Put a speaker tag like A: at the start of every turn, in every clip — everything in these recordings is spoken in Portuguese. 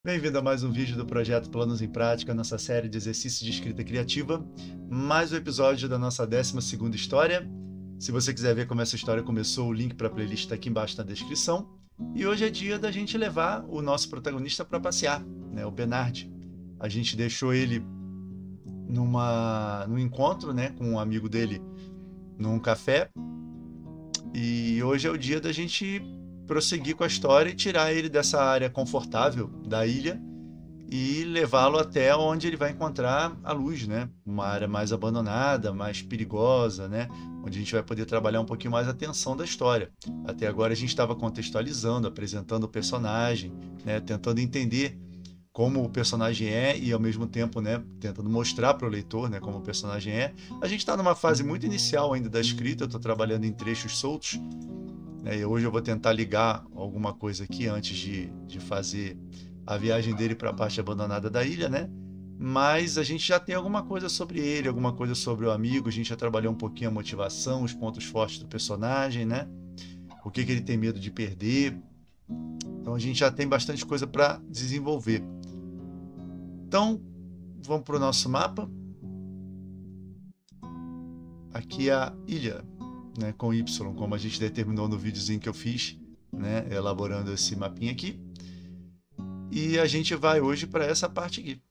A: Bem-vindo a mais um vídeo do projeto Planos em Prática, nossa série de exercícios de escrita criativa, mais um episódio da nossa 12ª história. Se você quiser ver como essa história começou, o link para a playlist está aqui embaixo na descrição. E hoje é dia da gente levar o nosso protagonista para passear, né, o Bernard. A gente deixou ele num encontro, né, com um amigo dele num café, e hoje é o dia da gente prosseguir com a história e tirar ele dessa área confortável da ilha e levá-lo até onde ele vai encontrar a luz, né? Uma área mais abandonada, mais perigosa, né? Onde a gente vai poder trabalhar um pouquinho mais a tensão da história. Até agora a gente estava contextualizando, apresentando o personagem, né? Tentando entender como o personagem é e ao mesmo tempo, né, tentando mostrar para o leitor, né, como o personagem é. A gente está numa fase muito inicial ainda da escrita, eu estou trabalhando em trechos soltos, né, e hoje eu vou tentar ligar alguma coisa aqui antes de fazer a viagem dele para a parte abandonada da ilha, né? Mas a gente já tem alguma coisa sobre ele, alguma coisa sobre o amigo, a gente já trabalhou um pouquinho a motivação, os pontos fortes do personagem, né? O que, que ele tem medo de perder. Então a gente já tem bastante coisa para desenvolver. Então, vamos para o nosso mapa. Aqui é a ilha, né, com Y, como a gente determinou no videozinho que eu fiz, né, elaborando esse mapinha aqui. E a gente vai hoje para essa parte aqui,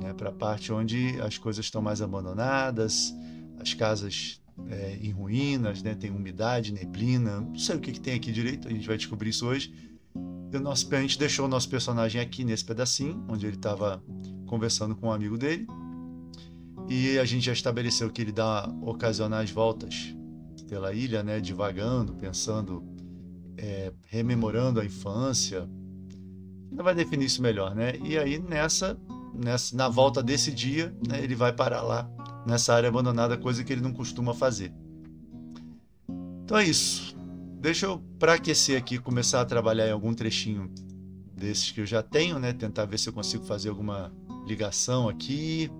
A: né, para a parte onde as coisas estão mais abandonadas, as casas em ruínas, né, tem umidade, neblina, não sei o que, que tem aqui direito, a gente vai descobrir isso hoje. E a gente deixou o nosso personagem aqui nesse pedacinho, onde ele estava conversando com um amigo dele. E a gente já estabeleceu que ele dá ocasionais voltas pela ilha, né, divagando, pensando, rememorando a infância. Ainda vai definir isso melhor, né? E aí na volta desse dia, né, ele vai parar lá nessa área abandonada, coisa que ele não costuma fazer. Então é isso. Deixa eu, para aquecer aqui, começar a trabalhar em algum trechinho desses que eu já tenho, né? Tentar ver se eu consigo fazer alguma ligação aqui,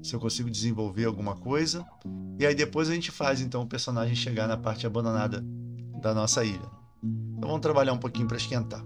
A: se eu consigo desenvolver alguma coisa. E aí depois a gente faz então o personagem chegar na parte abandonada da nossa ilha. Então vamos trabalhar um pouquinho para esquentar.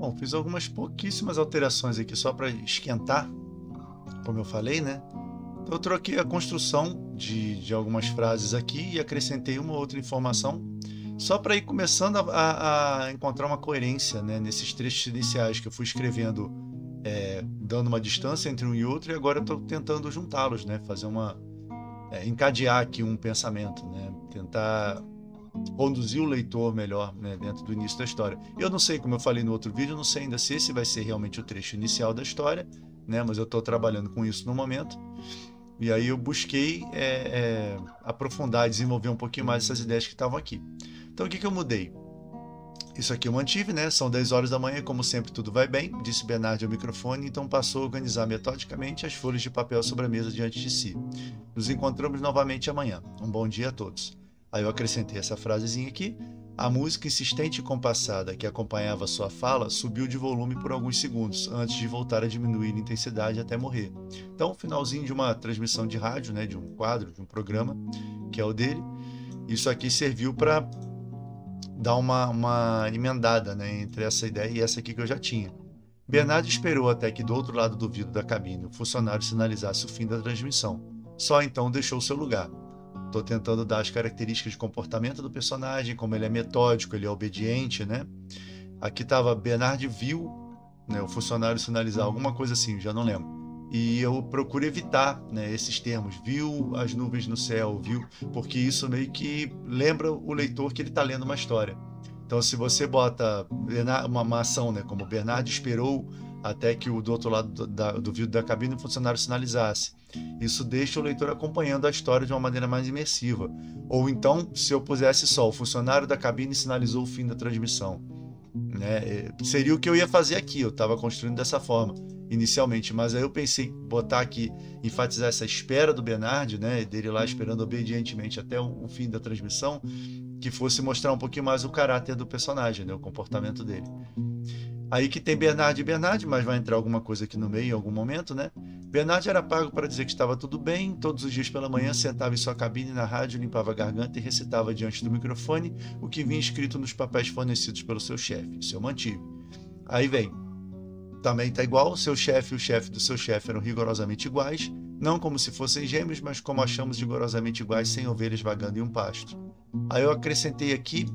A: Bom, fiz algumas pouquíssimas alterações aqui só para esquentar, como eu falei, né? Então, eu troquei a construção de algumas frases aqui e acrescentei uma outra informação só para ir começando a encontrar uma coerência, né, nesses trechos iniciais que eu fui escrevendo, dando uma distância entre um e outro, e agora eu estou tentando juntá-los, né, fazer encadear aqui um pensamento, né, tentar conduzir o leitor melhor, né, dentro do início da história. Eu não sei, como eu falei no outro vídeo, eu não sei ainda se esse vai ser realmente o trecho inicial da história, né, mas eu estou trabalhando com isso no momento. E aí eu busquei aprofundar, desenvolver um pouquinho mais essas ideias que estavam aqui. Então o que eu mudei? Isso aqui eu mantive, né? São 10 horas da manhã, como sempre tudo vai bem, disse Bernard ao microfone, então passou a organizar metodicamente as folhas de papel sobre a mesa diante de si. Nos encontramos novamente amanhã. Um bom dia a todos. Aí eu acrescentei essa frasezinha aqui. A música insistente e compassada que acompanhava sua fala subiu de volume por alguns segundos, antes de voltar a diminuir em intensidade até morrer. Então, finalzinho de uma transmissão de rádio, né, de um quadro, de um programa, que é o dele. Isso aqui serviu para dar uma emendada, né, entre essa ideia e essa aqui que eu já tinha. Bernard esperou até que do outro lado do vidro da cabine o funcionário sinalizasse o fim da transmissão. Só então deixou seu lugar. Estou tentando dar as características de comportamento do personagem, como ele é metódico, ele é obediente, né? Aqui estava Bernard viu, né, o funcionário sinalizar alguma coisa assim, já não lembro. E eu procuro evitar, né, esses termos, viu as nuvens no céu, viu, porque isso meio que lembra o leitor que ele está lendo uma história. Então, se você bota uma ação, né, como Bernard esperou até que do outro lado do vidro da cabine o funcionário sinalizasse, isso deixa o leitor acompanhando a história de uma maneira mais imersiva. Ou então, se eu pusesse só o funcionário da cabine sinalizou o fim da transmissão, né? Seria o que eu ia fazer aqui, eu estava construindo dessa forma inicialmente, mas aí eu pensei botar aqui, enfatizar essa espera do Bernard, né, dele lá esperando obedientemente até o fim da transmissão, que fosse mostrar um pouquinho mais o caráter do personagem, né, o comportamento dele. Aí que tem Bernard e Bernard, mas vai entrar alguma coisa aqui no meio em algum momento, né? Bernard era pago para dizer que estava tudo bem, todos os dias pela manhã sentava em sua cabine na rádio, limpava a garganta e recitava diante do microfone o que vinha escrito nos papéis fornecidos pelo seu chefe. Isso eu mantive. Aí vem, também está igual, o seu chefe e o chefe do seu chefe eram rigorosamente iguais, não como se fossem gêmeos, mas como achamos rigorosamente iguais, sem ovelhas vagando em um pasto. Aí eu acrescentei aqui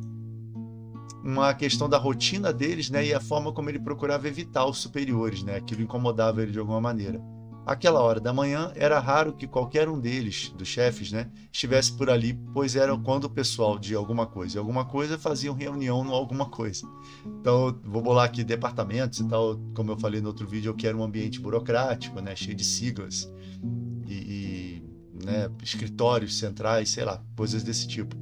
A: uma questão da rotina deles, né, e a forma como ele procurava evitar os superiores, né, aquilo incomodava ele de alguma maneira. Aquela hora da manhã era raro que qualquer um deles, dos chefes, né, estivesse por ali, pois era quando o pessoal de alguma coisa faziam reunião no alguma coisa. Então, vou bolar aqui departamentos e tal, como eu falei no outro vídeo, eu quero um ambiente burocrático, né, cheio de siglas né, escritórios centrais, sei lá, coisas desse tipo.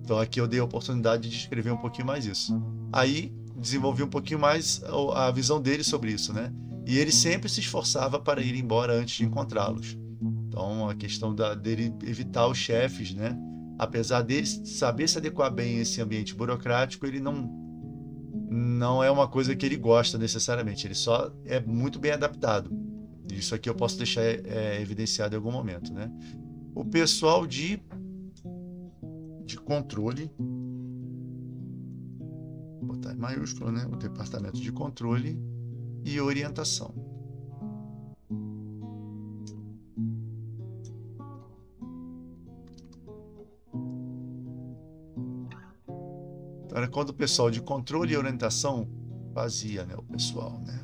A: Então aqui eu dei a oportunidade de escrever um pouquinho mais isso. Aí desenvolvi um pouquinho mais a visão dele sobre isso, né? E ele sempre se esforçava para ir embora antes de encontrá-los. Então a questão dele evitar os chefes, né? Apesar dele saber se adequar bem a esse ambiente burocrático, ele não é uma coisa que ele gosta necessariamente. Ele só é muito bem adaptado. Isso aqui eu posso deixar evidenciado em algum momento, né? O pessoal de controle, vou botar em maiúsculo, né? O departamento de controle e orientação. Então, era quando o pessoal de controle e orientação fazia, né? O pessoal, né?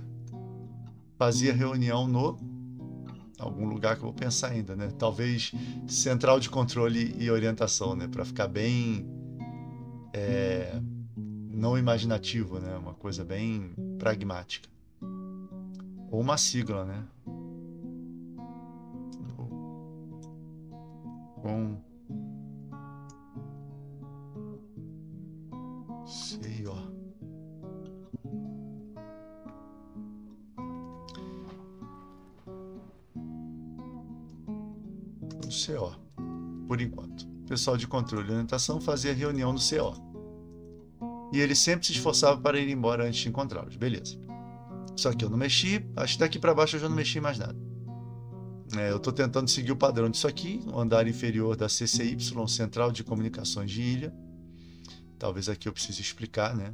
A: Fazia reunião algum lugar que eu vou pensar ainda, né? Talvez central de controle e orientação, né? Para ficar bem não imaginativo, né? Uma coisa bem pragmática. Ou uma sigla, né? Com CO. CO, por enquanto. O pessoal de controle e orientação fazia reunião no CO. E ele sempre se esforçava para ir embora antes de encontrá-los. Beleza. Só que eu não mexi, acho que daqui para baixo eu já não mexi mais nada. Eu estou tentando seguir o padrão disso aqui, o andar inferior da CCY, Central de Comunicações de Ilha. Talvez aqui eu precise explicar, né?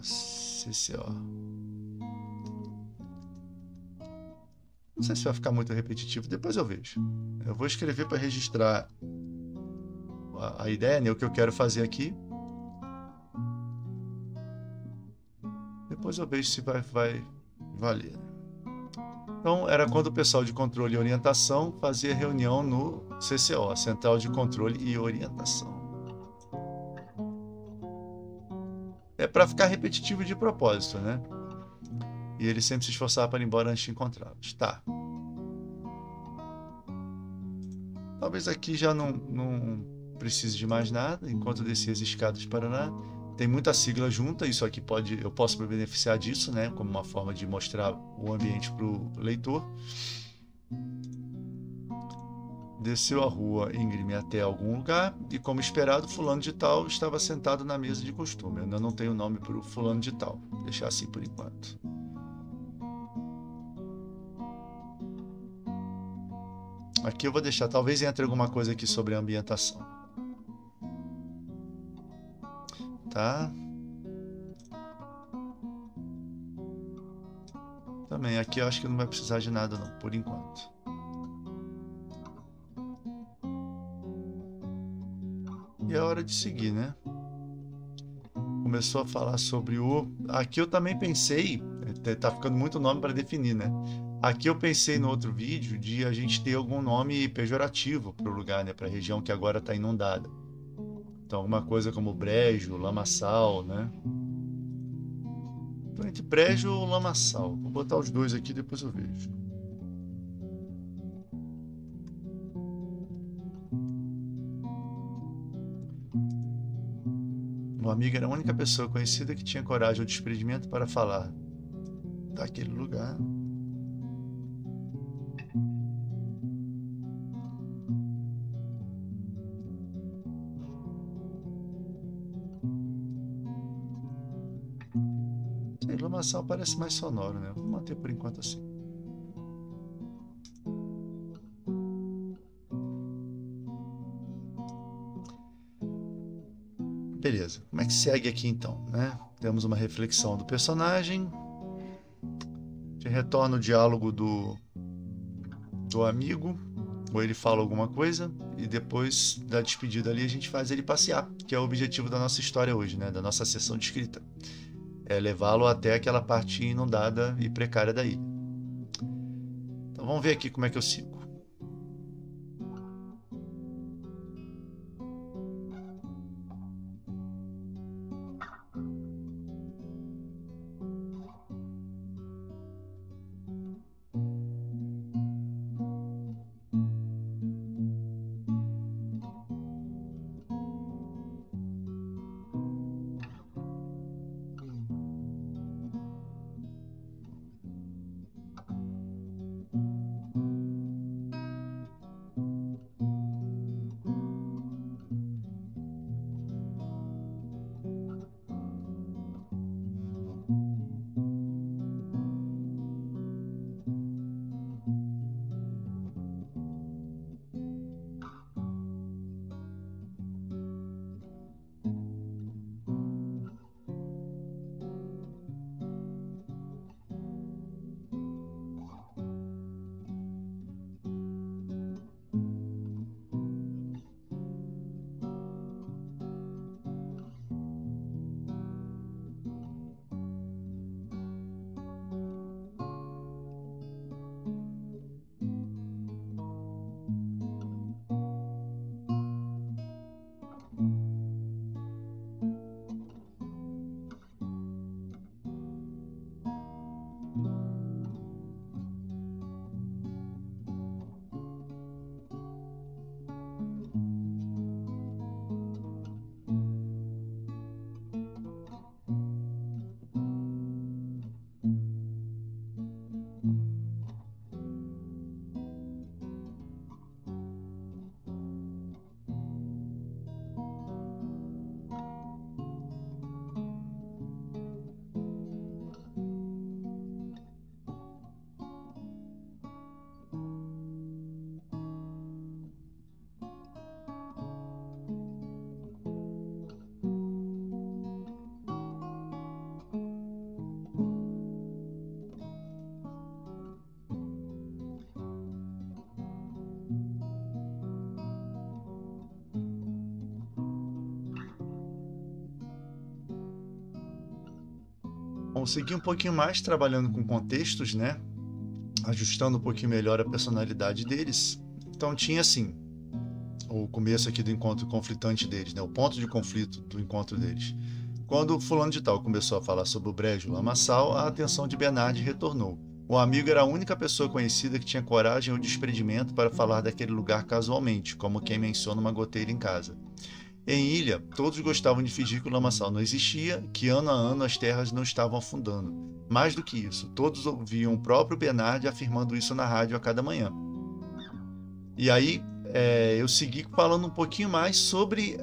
A: CCO. Não sei se vai ficar muito repetitivo, depois eu vejo. Eu vou escrever para registrar a ideia, né, o que eu quero fazer aqui. Depois eu vejo se vai valer. Então, era quando o pessoal de controle e orientação fazia reunião no CCO, Central de Controle e Orientação. É para ficar repetitivo de propósito, né? E ele sempre se esforçava para ir embora antes de encontrá-los. Tá. Talvez aqui já não precise de mais nada, enquanto descer as escadas para lá. Tem muita sigla junta, isso aqui eu posso me beneficiar disso, né? Como uma forma de mostrar o ambiente para o leitor. Desceu a rua íngreme até algum lugar e, como esperado, fulano de tal estava sentado na mesa de costume. Eu ainda não tenho nome para o fulano de tal. Vou deixar assim por enquanto. Aqui eu vou deixar, talvez entre alguma coisa aqui sobre a ambientação. Tá? Também, aqui eu acho que não vai precisar de nada não, por enquanto. E é hora de seguir, né? Começou a falar sobre o... Aqui eu também pensei, tá ficando muito nome para definir, né? Aqui eu pensei no outro vídeo de a gente ter algum nome pejorativo para o lugar, né? Para a região que agora está inundada. Então, alguma coisa como brejo, lamaçal, né? Então, entre brejo ou lamaçal. Vou botar os dois aqui, depois eu vejo. O amigo era a única pessoa conhecida que tinha coragem ou desprendimento para falar daquele lugar. Sei, lamaçal parece mais sonoro, né? Vou manter por enquanto assim. Beleza, como é que segue aqui então, né? Temos uma reflexão do personagem, de retorna o diálogo do amigo, ou ele fala alguma coisa, e depois da despedida ali a gente faz ele passear, que é o objetivo da nossa história hoje, né? Da nossa sessão de escrita. É levá-lo até aquela parte inundada e precária da ilha. Então vamos ver aqui como é que eu sigo. segui um pouquinho mais trabalhando com contextos, né? Ajustando um pouquinho melhor a personalidade deles. Então tinha assim, o começo aqui do encontro conflitante deles, né? O ponto de conflito do encontro deles. Quando o fulano de tal começou a falar sobre o brejo lamaçal, a atenção de Bernard retornou. O amigo era a única pessoa conhecida que tinha coragem ou desprendimento para falar daquele lugar casualmente, como quem menciona uma goteira em casa. Em Ilha, todos gostavam de fingir que o lamaçal não existia, que ano a ano as terras não estavam afundando. Mais do que isso, todos ouviam o próprio Bernard afirmando isso na rádio a cada manhã. E aí eu segui falando um pouquinho mais sobre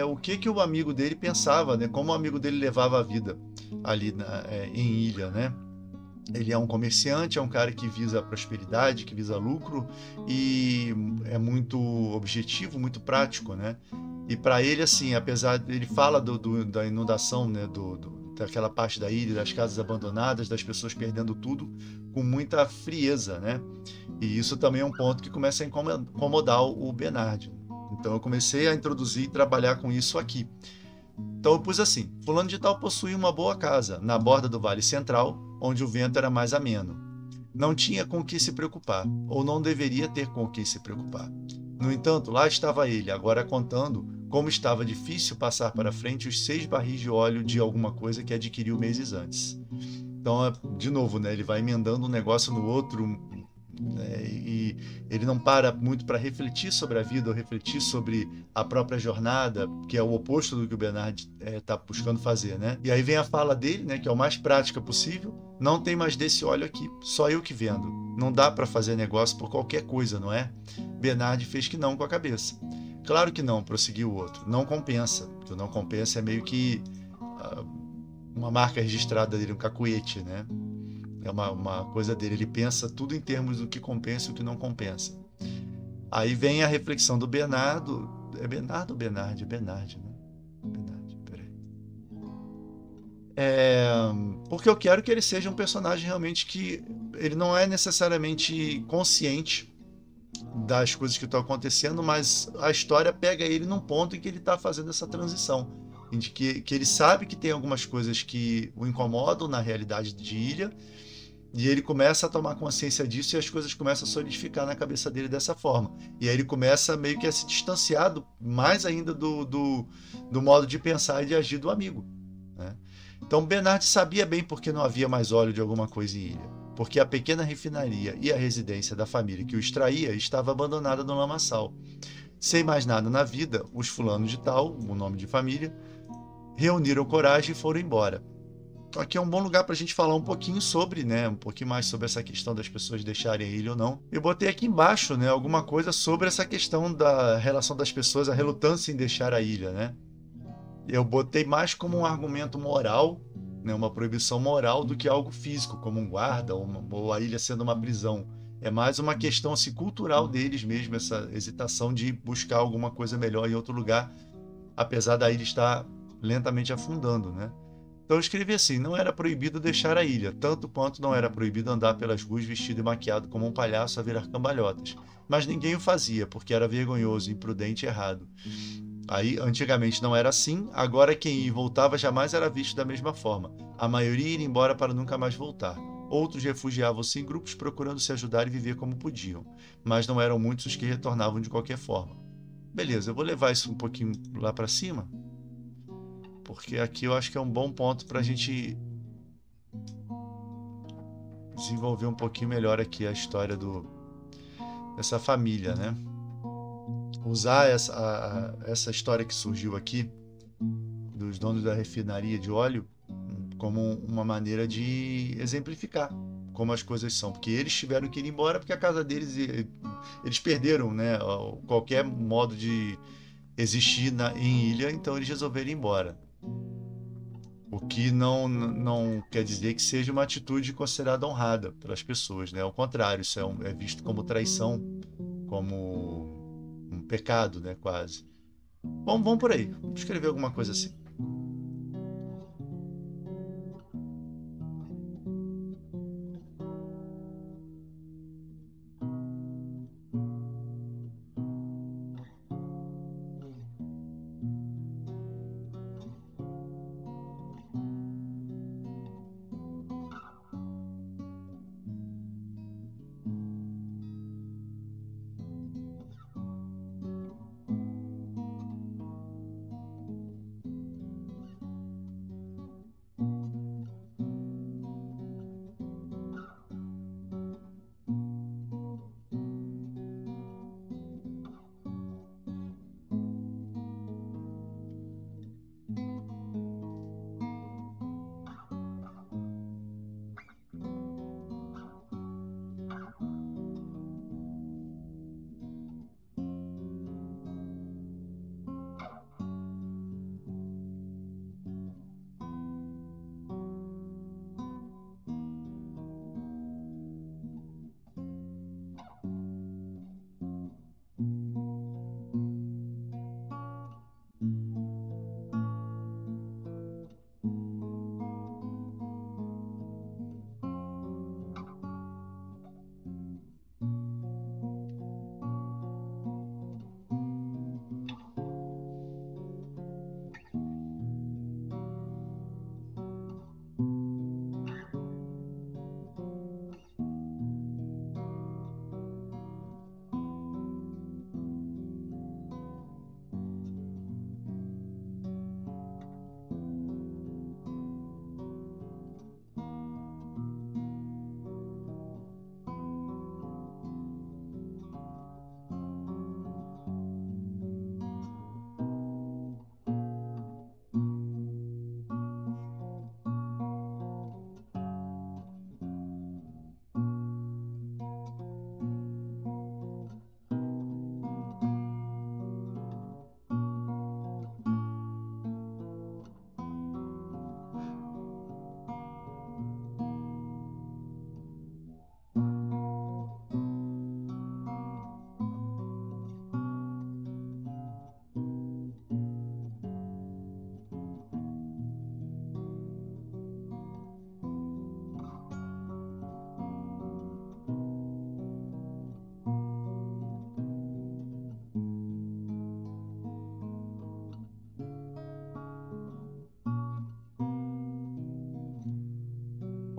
A: o que o amigo dele pensava, né? Como o amigo dele levava a vida ali em Ilha, né? Ele é um comerciante, é um cara que visa prosperidade, que visa lucro e é muito objetivo, muito prático, né? E para ele, assim, apesar de ele fala da inundação, né? Daquela parte da ilha, das casas abandonadas, das pessoas perdendo tudo, com muita frieza, né? E isso também é um ponto que começa a incomodar o Bernard. Então eu comecei a introduzir e trabalhar com isso aqui. Então eu pus assim: fulano de tal possui uma boa casa, na borda do Vale Central, onde o vento era mais ameno. Não tinha com o que se preocupar, ou não deveria ter com o que se preocupar. No entanto, lá estava ele, agora contando como estava difícil passar para frente os 6 barris de óleo de alguma coisa que adquiriu meses antes. Então, de novo, né, ele vai emendando um negócio no outro, né, e ele não para muito para refletir sobre a vida ou refletir sobre a própria jornada, que é o oposto do que o Bernard está buscando fazer, né? E aí vem a fala dele, né, que é o mais prática possível: não tem mais desse óleo aqui, só eu que vendo. Não dá para fazer negócio por qualquer coisa, não é? Bernard fez que não com a cabeça. Claro que não, prosseguiu o outro. Não compensa, porque o não compensa é meio que uma marca registrada dele, um cacuete, né? É uma coisa dele, ele pensa tudo em termos do que compensa e o que não compensa. Aí vem a reflexão do Bernardo. É Bernardo ou Bernard? É Bernard, né? Bernard, peraí. Porque eu quero que ele seja um personagem realmente que ele não é necessariamente consciente das coisas que estão acontecendo, mas a história pega ele num ponto em que ele está fazendo essa transição. Em que ele sabe que tem algumas coisas que o incomodam na realidade de Ilha, e ele começa a tomar consciência disso e as coisas começam a solidificar na cabeça dele dessa forma. E aí ele começa meio que a se distanciar mais ainda do modo de pensar e de agir do amigo, né? Então Bernard sabia bem porque não havia mais óleo de alguma coisa em Ilha. Porque a pequena refinaria e a residência da família que o extraía estava abandonada no lamaçal. Sem mais nada na vida, os fulanos de tal, o nome de família, reuniram coragem e foram embora. Aqui é um bom lugar para a gente falar um pouquinho sobre, né, um pouquinho mais sobre essa questão das pessoas deixarem a ilha ou não. Eu botei aqui embaixo, né, alguma coisa sobre essa questão da relação das pessoas, a relutância em deixar a ilha, né. Eu botei mais como um argumento moral, né, uma proibição moral, do que algo físico, como um guarda ou a ilha sendo uma prisão. É mais uma questão assim, cultural deles mesmo, essa hesitação de buscar alguma coisa melhor em outro lugar, apesar da ilha estar lentamente afundando, né? Então eu escrevi assim: não era proibido deixar a ilha, tanto quanto não era proibido andar pelas ruas vestido e maquiado como um palhaço a virar cambalhotas. Mas ninguém o fazia, porque era vergonhoso, imprudente e errado. Aí, antigamente não era assim, agora quem ia e voltava jamais era visto da mesma forma. A maioria ia embora para nunca mais voltar. Outros refugiavam-se em grupos procurando se ajudar e viver como podiam, mas não eram muitos os que retornavam de qualquer forma. Beleza, eu vou levar isso um pouquinho lá para cima, porque aqui eu acho que é um bom ponto para a gente desenvolver um pouquinho melhor aqui a história dessa família, né? Usar essa história que surgiu aqui dos donos da refinaria de óleo como uma maneira de exemplificar como as coisas são, porque eles tiveram que ir embora porque a casa deles, eles perderam, né, qualquer modo de existir em ilha, então eles resolveram ir embora. O que não quer dizer que seja uma atitude considerada honrada pelas pessoas, né? Ao contrário, isso é visto como traição, como um pecado, né? Quase. Bom, vamos por aí. Vamos escrever alguma coisa assim.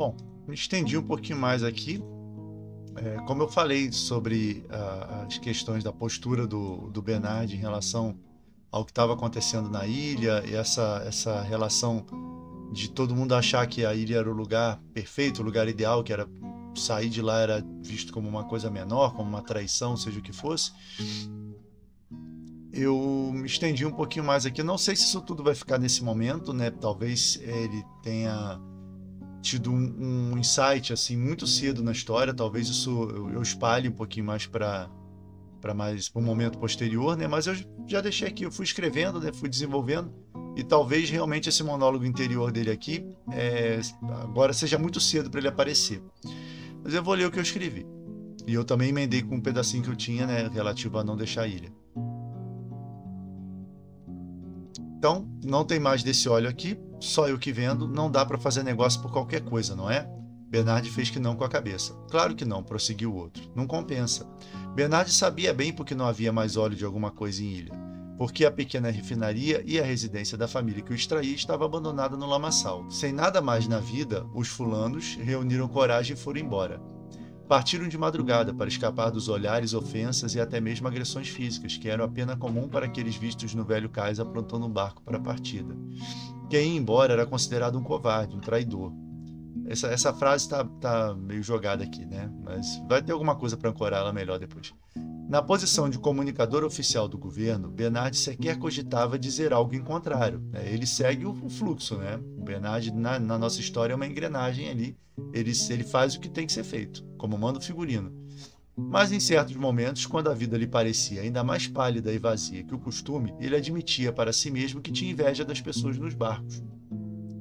A: Bom, me estendi um pouquinho mais aqui. Como eu falei sobre as questões da postura do Bernard em relação ao que estava acontecendo na ilha, e essa relação de todo mundo achar que a ilha era o lugar perfeito, o lugar ideal, que era sair de lá era visto como uma coisa menor, como uma traição, seja o que fosse. Eu me estendi um pouquinho mais aqui. Não sei se isso tudo vai ficar nesse momento, né? Talvez ele tenha tido um insight assim muito cedo na história. Talvez isso eu espalhe um pouquinho mais para um momento posterior, né? Mas eu já deixei aqui, eu fui escrevendo, né? Fui desenvolvendo, e talvez realmente esse monólogo interior dele aqui agora seja muito cedo para ele aparecer. Mas eu vou ler o que eu escrevi. E eu também emendei com um pedacinho que eu tinha, né, relativo a não deixar a ilha. Então, não tem mais desse óleo aqui, só eu que vendo, não dá para fazer negócio por qualquer coisa, não é? Bernard fez que não com a cabeça. Claro que não, prosseguiu o outro. Não compensa. Bernard sabia bem porque não havia mais óleo de alguma coisa em ilha. Porque a pequena refinaria e a residência da família que o extraía estava abandonada no lamaçal. Sem nada mais na vida, os fulanos reuniram coragem e foram embora. Partiram de madrugada para escapar dos olhares, ofensas e até mesmo agressões físicas, que eram apenas comum para aqueles vistos no velho cais aprontando um barco para a partida. Quem ia embora era considerado um covarde, um traidor. Essa frase tá meio jogada aqui, né? Mas vai ter alguma coisa para ancorar ela melhor depois. Na posição de comunicador oficial do governo, Bernard sequer cogitava dizer algo em contrário. Ele segue o fluxo, né? O Bernard, na nossa história, é uma engrenagem ali. Ele faz o que tem que ser feito, como manda o figurino. Mas em certos momentos, quando a vida lhe parecia ainda mais pálida e vazia que o costume, ele admitia para si mesmo que tinha inveja das pessoas nos barcos.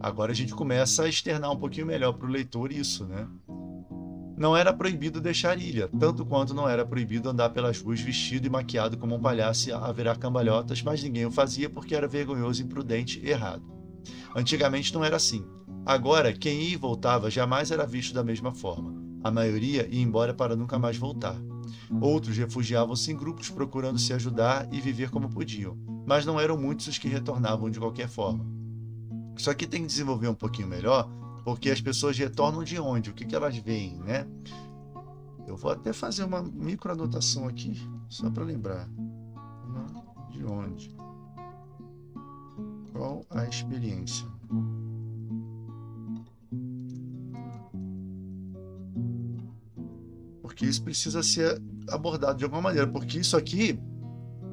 A: Agora a gente começa a externar um pouquinho melhor para o leitor isso, né? Não era proibido deixar ilha, tanto quanto não era proibido andar pelas ruas vestido e maquiado como um palhaço a virar cambalhotas, mas ninguém o fazia porque era vergonhoso, imprudente e errado. Antigamente não era assim. Agora, quem ia e voltava jamais era visto da mesma forma. A maioria ia embora para nunca mais voltar. Outros refugiavam-se em grupos procurando se ajudar e viver como podiam, mas não eram muitos os que retornavam de qualquer forma. Isso aqui tem que desenvolver um pouquinho melhor, porque as pessoas retornam de onde? O que elas veem, né? Eu vou até fazer uma microanotação aqui, só para lembrar. De onde? Qual a experiência? Porque isso precisa ser abordado de alguma maneira, porque isso aqui,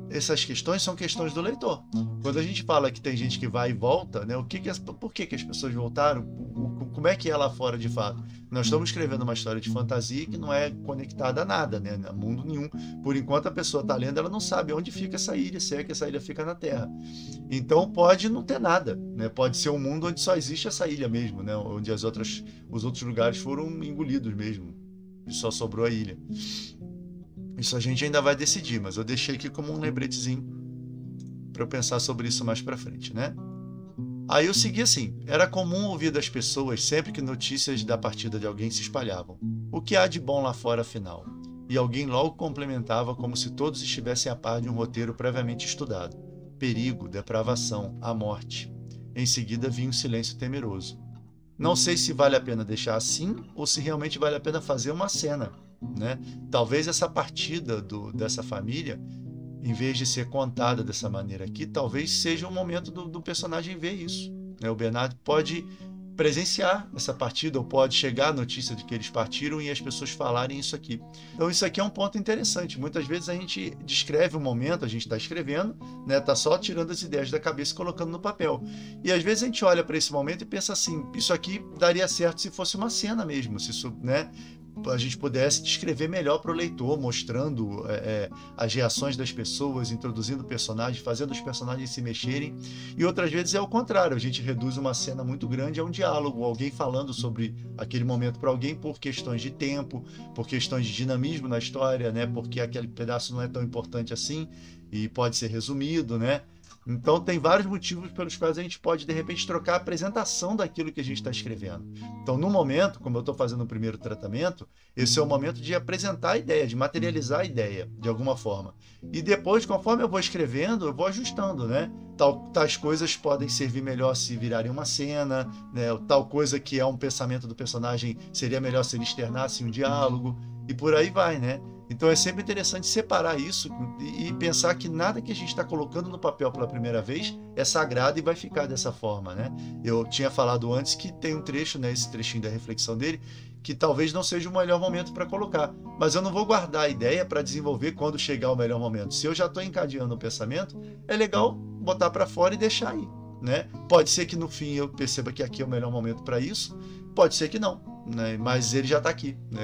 A: essas questões são questões do leitor. Quando a gente fala que tem gente que vai e volta, né, por que as pessoas voltaram? Como é que é lá fora de fato? Nós estamos escrevendo uma história de fantasia que não é conectada a nada, né, a mundo nenhum. Por enquanto a pessoa está lendo, ela não sabe onde fica essa ilha, se é que essa ilha fica na Terra. Então pode não ter nada, né? Pode ser um mundo onde só existe essa ilha mesmo, né? Onde os outros lugares foram engolidos mesmo e só sobrou a ilha. Isso a gente ainda vai decidir, mas eu deixei aqui como um lembretezinho para eu pensar sobre isso mais para frente, né? Aí eu segui assim. Era comum ouvir das pessoas sempre que notícias da partida de alguém se espalhavam. O que há de bom lá fora, afinal? E alguém logo complementava como se todos estivessem a par de um roteiro previamente estudado. Perigo, depravação, a morte. Em seguida vinha um silêncio temeroso. Não sei se vale a pena deixar assim ou se realmente vale a pena fazer uma cena, né? Talvez essa partida dessa família, em vez de ser contada dessa maneira aqui, talvez seja um momento do personagem ver isso, né? O Bernard pode presenciar essa partida ou pode chegar a notícia de que eles partiram e as pessoas falarem isso aqui. Então isso aqui é um ponto interessante. Muitas vezes a gente descreve um momento, a gente está escrevendo, né? Tá só tirando as ideias da cabeça e colocando no papel. E às vezes a gente olha para esse momento e pensa assim, isso aqui daria certo se fosse uma cena mesmo, se isso, né, a gente pudesse descrever melhor para o leitor, mostrando as reações das pessoas, introduzindo personagens, fazendo os personagens se mexerem. E outras vezes é o contrário, a gente reduz uma cena muito grande a um diálogo, alguém falando sobre aquele momento para alguém por questões de tempo, por questões de dinamismo na história, né? Porque aquele pedaço não é tão importante assim e pode ser resumido, né? Então, tem vários motivos pelos quais a gente pode, de repente, trocar a apresentação daquilo que a gente está escrevendo. Então, no momento, como eu estou fazendo o primeiro tratamento, esse é o momento de apresentar a ideia, de materializar a ideia, de alguma forma. E depois, conforme eu vou escrevendo, eu vou ajustando, né? Tais coisas podem servir melhor se virarem uma cena, né? Tal coisa que é um pensamento do personagem seria melhor se ele externasse um diálogo, e por aí vai, né? Então é sempre interessante separar isso e pensar que nada que a gente está colocando no papel pela primeira vez é sagrado e vai ficar dessa forma, né? Eu tinha falado antes que tem um trecho, né, esse trechinho da reflexão dele, que talvez não seja o melhor momento para colocar, mas eu não vou guardar a ideia para desenvolver quando chegar o melhor momento. Se eu já estou encadeando o pensamento, é legal botar para fora e deixar aí, né? Pode ser que no fim eu perceba que aqui é o melhor momento para isso, pode ser que não, né? Mas ele já está aqui, né?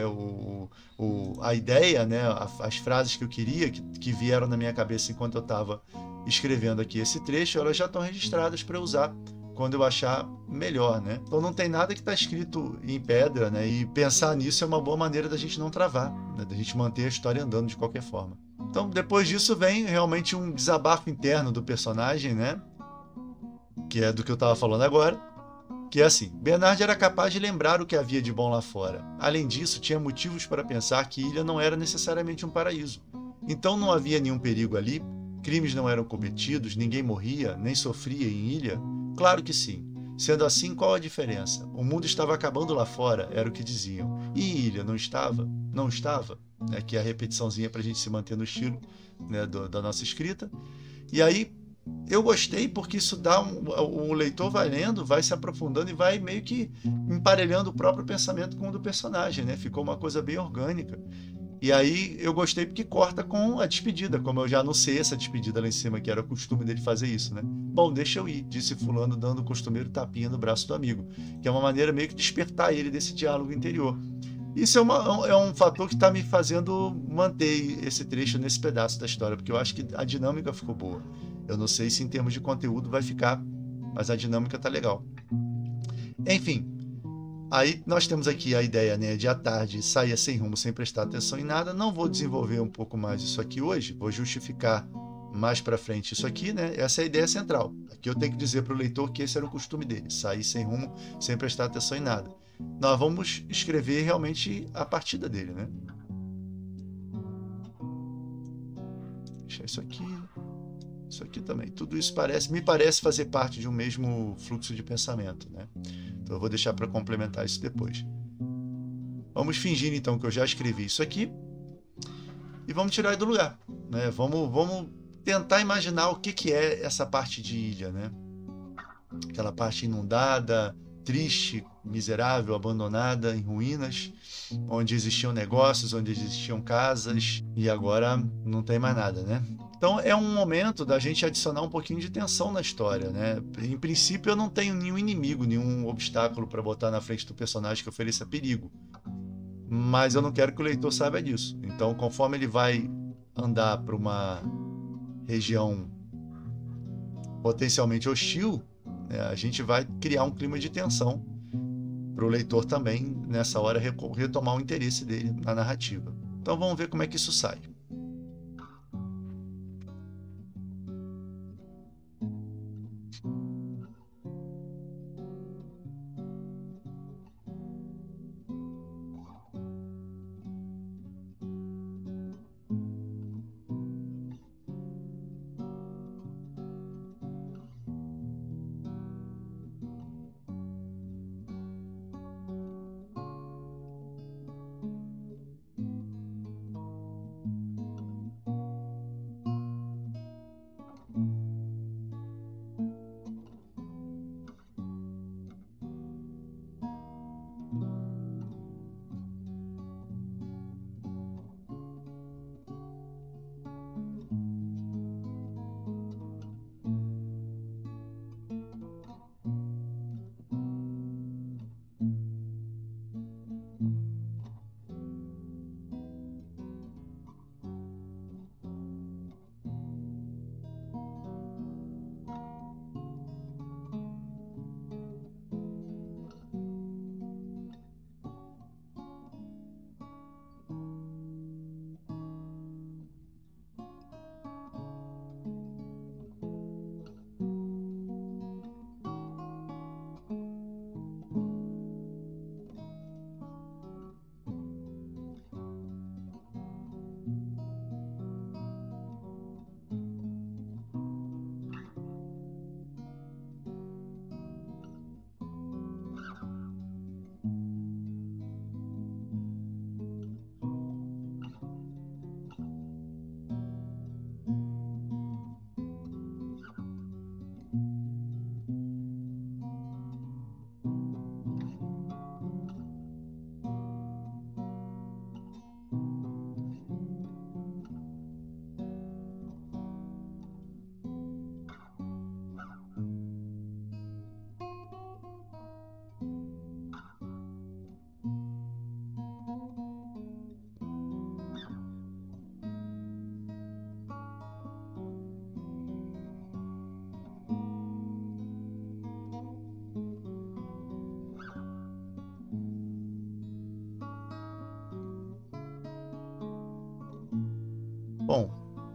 A: A ideia, né? As frases que eu queria, que vieram na minha cabeça enquanto eu estava escrevendo aqui esse trecho, elas já estão registradas para usar quando eu achar melhor, né? Então não tem nada que está escrito em pedra, né? E pensar nisso é uma boa maneira da gente não travar, né? Da gente manter a história andando de qualquer forma. Então depois disso vem realmente um desabafo interno do personagem, né? Que é do que eu estava falando agora, que é assim: Bernard era capaz de lembrar o que havia de bom lá fora. Além disso, tinha motivos para pensar que Ilha não era necessariamente um paraíso. Então não havia nenhum perigo ali, crimes não eram cometidos, ninguém morria, nem sofria em Ilha? Claro que sim. Sendo assim, qual a diferença? O mundo estava acabando lá fora, era o que diziam. E em Ilha não estava? Não estava? Aqui é a repetiçãozinha para a gente se manter no estilo, né, da nossa escrita. E aí, eu gostei porque isso dá o leitor vai lendo, vai se aprofundando e vai meio que emparelhando o próprio pensamento com o do personagem, né? Ficou uma coisa bem orgânica. E aí eu gostei porque corta com a despedida, como eu já anunciei essa despedida lá em cima, que era o costume dele fazer isso, né? Bom, deixa eu ir, disse fulano, dando o costumeiro tapinha no braço do amigo, que é uma maneira meio que despertar ele desse diálogo interior. Isso é um fator que está me fazendo manter esse trecho nesse pedaço da história, porque eu acho que a dinâmica ficou boa. Eu não sei se em termos de conteúdo vai ficar, mas a dinâmica tá legal. Enfim, aí nós temos aqui a ideia, né, de à tarde saia sem rumo, sem prestar atenção em nada. Não vou desenvolver um pouco mais isso aqui hoje, vou justificar mais para frente isso aqui, né? Essa é a ideia central. Aqui eu tenho que dizer para o leitor que esse era o costume dele, sair sem rumo, sem prestar atenção em nada. Nós vamos escrever realmente a partida dele, né? Deixar isso aqui também. Tudo isso me parece fazer parte de um mesmo fluxo de pensamento, né? Então eu vou deixar para complementar isso depois. Vamos fingir então que eu já escrevi isso aqui e vamos tirar ele do lugar, né? Vamos tentar imaginar o que é essa parte de ilha, né? Aquela parte inundada, triste, miserável, abandonada, em ruínas, onde existiam negócios, onde existiam casas e agora não tem mais nada, né? Então é um momento da gente adicionar um pouquinho de tensão na história, né? Em princípio eu não tenho nenhum inimigo, nenhum obstáculo para botar na frente do personagem que ofereça perigo, mas eu não quero que o leitor saiba disso. Então, conforme ele vai andar para uma região potencialmente hostil, né, a gente vai criar um clima de tensão para o leitor também, nessa hora, retomar o interesse dele na narrativa. Então vamos ver como é que isso sai.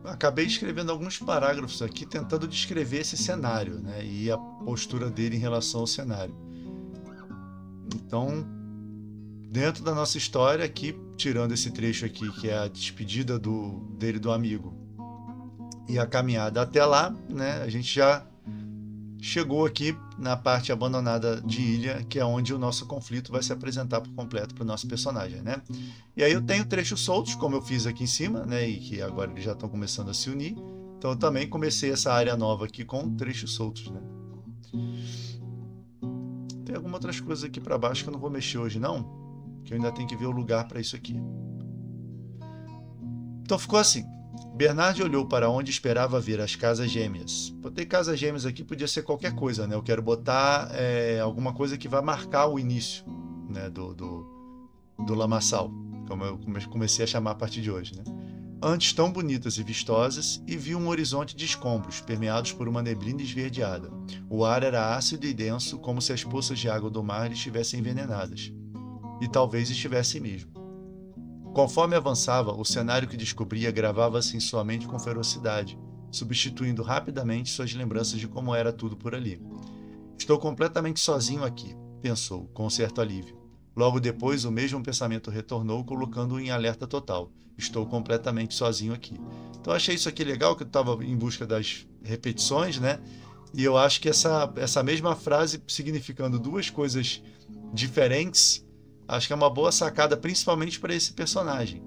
A: acabei escrevendo alguns parágrafos aqui tentando descrever esse cenário, né, e a postura dele em relação ao cenário. Então, dentro da nossa história aqui, tirando esse trecho aqui, que é a despedida dele do amigo, e a caminhada até lá, né, a gente já chegou aqui na parte abandonada de ilha, que é onde o nosso conflito vai se apresentar por completo para o nosso personagem, né? E aí eu tenho trechos soltos, como eu fiz aqui em cima, né? E que agora eles já estão começando a se unir. Então eu também comecei essa área nova aqui com trechos soltos, né? Tem algumas outras coisas aqui para baixo que eu não vou mexer hoje não, que eu ainda tenho que ver o lugar para isso aqui. Então ficou assim. Bernard olhou para onde esperava ver as casas gêmeas. Botei casas gêmeas aqui, podia ser qualquer coisa, né? Eu quero botar alguma coisa que vai marcar o início, né, do lamaçal, como eu comecei a chamar a partir de hoje, né? Antes tão bonitas e vistosas, e viu um horizonte de escombros, permeados por uma neblina esverdeada. O ar era ácido e denso, como se as poças de água do mar estivessem envenenadas. E talvez estivessem mesmo. Conforme avançava, o cenário que descobria gravava-se em sua mente com ferocidade, substituindo rapidamente suas lembranças de como era tudo por ali. Estou completamente sozinho aqui, pensou, com certo alívio. Logo depois, o mesmo pensamento retornou, colocando-o em alerta total. Estou completamente sozinho aqui. Então, achei isso aqui legal, que eu estava em busca das repetições, né? E eu acho que essa mesma frase, significando duas coisas diferentes, acho que é uma boa sacada, principalmente para esse personagem.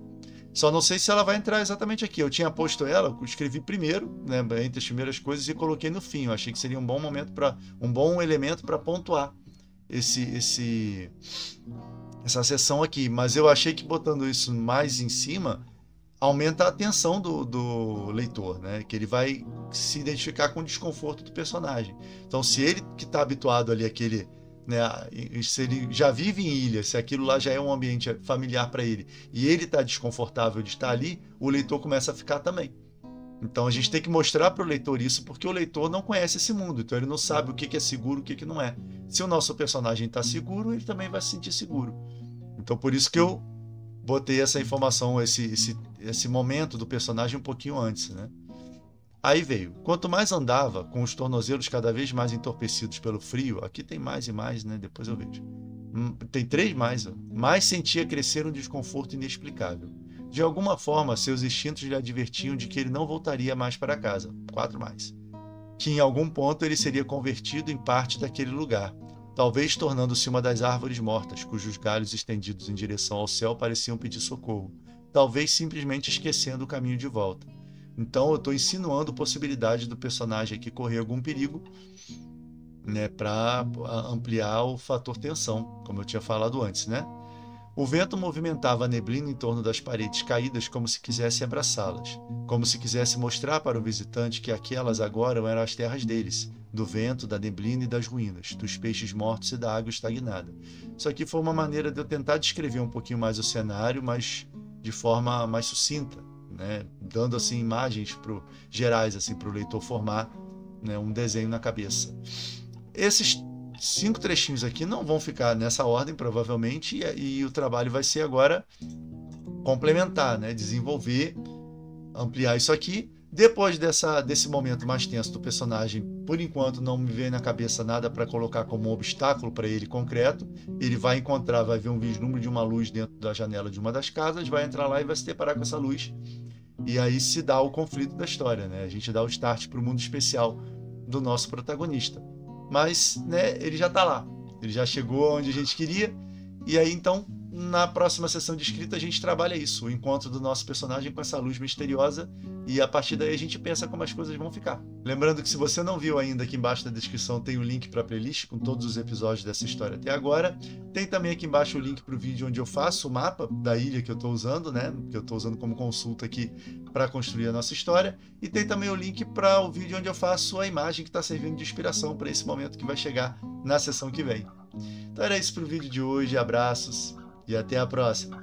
A: Só não sei se ela vai entrar exatamente aqui. Eu tinha posto ela, eu escrevi primeiro, né, entre as primeiras coisas, e coloquei no fim. Eu achei que seria um bom momento um bom elemento para pontuar essa sessão aqui. Mas eu achei que botando isso mais em cima aumenta a atenção do leitor, né? Que ele vai se identificar com o desconforto do personagem. Então, se ele que está habituado ali àquele, né, se ele já vive em ilha, se aquilo lá já é um ambiente familiar para ele e ele está desconfortável de estar ali, o leitor começa a ficar também. Então a gente tem que mostrar para o leitor isso, porque o leitor não conhece esse mundo, então ele não sabe o que é seguro, o que não é. Se o nosso personagem está seguro, ele também vai se sentir seguro. Então por isso que eu botei essa informação, esse momento do personagem um pouquinho antes, né? Aí veio. Quanto mais andava, com os tornozelos cada vez mais entorpecidos pelo frio, aqui tem mais e mais, né? Depois eu vejo. Tem 3 mais, ó. Mais sentia crescer um desconforto inexplicável. De alguma forma, seus instintos lhe advertiam de que ele não voltaria mais para casa. 4 mais. Que em algum ponto ele seria convertido em parte daquele lugar, talvez tornando-se uma das árvores mortas, cujos galhos estendidos em direção ao céu pareciam pedir socorro, talvez simplesmente esquecendo o caminho de volta. Então eu estou insinuando a possibilidade do personagem aqui correr algum perigo, né, para ampliar o fator tensão, como eu tinha falado antes, né? O vento movimentava a neblina em torno das paredes caídas como se quisesse abraçá-las, como se quisesse mostrar para o visitante que aquelas agora eram as terras deles, do vento, da neblina e das ruínas, dos peixes mortos e da água estagnada. Isso aqui foi uma maneira de eu tentar descrever um pouquinho mais o cenário, mas de forma mais sucinta, né? Dando assim imagens gerais assim, para o leitor formar, né, um desenho na cabeça. Esses 5 trechinhos aqui não vão ficar nessa ordem, provavelmente, e o trabalho vai ser agora complementar, né? Desenvolver, ampliar isso aqui. Depois desse momento mais tenso do personagem, por enquanto não me vem na cabeça nada para colocar como um obstáculo para ele concreto. Ele vai ver um vislumbre de uma luz dentro da janela de uma das casas, vai entrar lá e vai se deparar com essa luz. E aí se dá o conflito da história, né? A gente dá o start para o mundo especial do nosso protagonista. Mas, né, ele já está lá, ele já chegou onde a gente queria, e aí então, na próxima sessão de escrita, a gente trabalha isso, o encontro do nosso personagem com essa luz misteriosa, e a partir daí a gente pensa como as coisas vão ficar. Lembrando que se você não viu ainda, aqui embaixo na descrição tem o link para a playlist com todos os episódios dessa história até agora. Tem também aqui embaixo o link para o vídeo onde eu faço o mapa da ilha que eu estou usando, né? Que eu estou usando como consulta aqui para construir a nossa história. E tem também o link para o vídeo onde eu faço a imagem que está servindo de inspiração para esse momento que vai chegar na sessão que vem. Então era isso para o vídeo de hoje, abraços e até a próxima!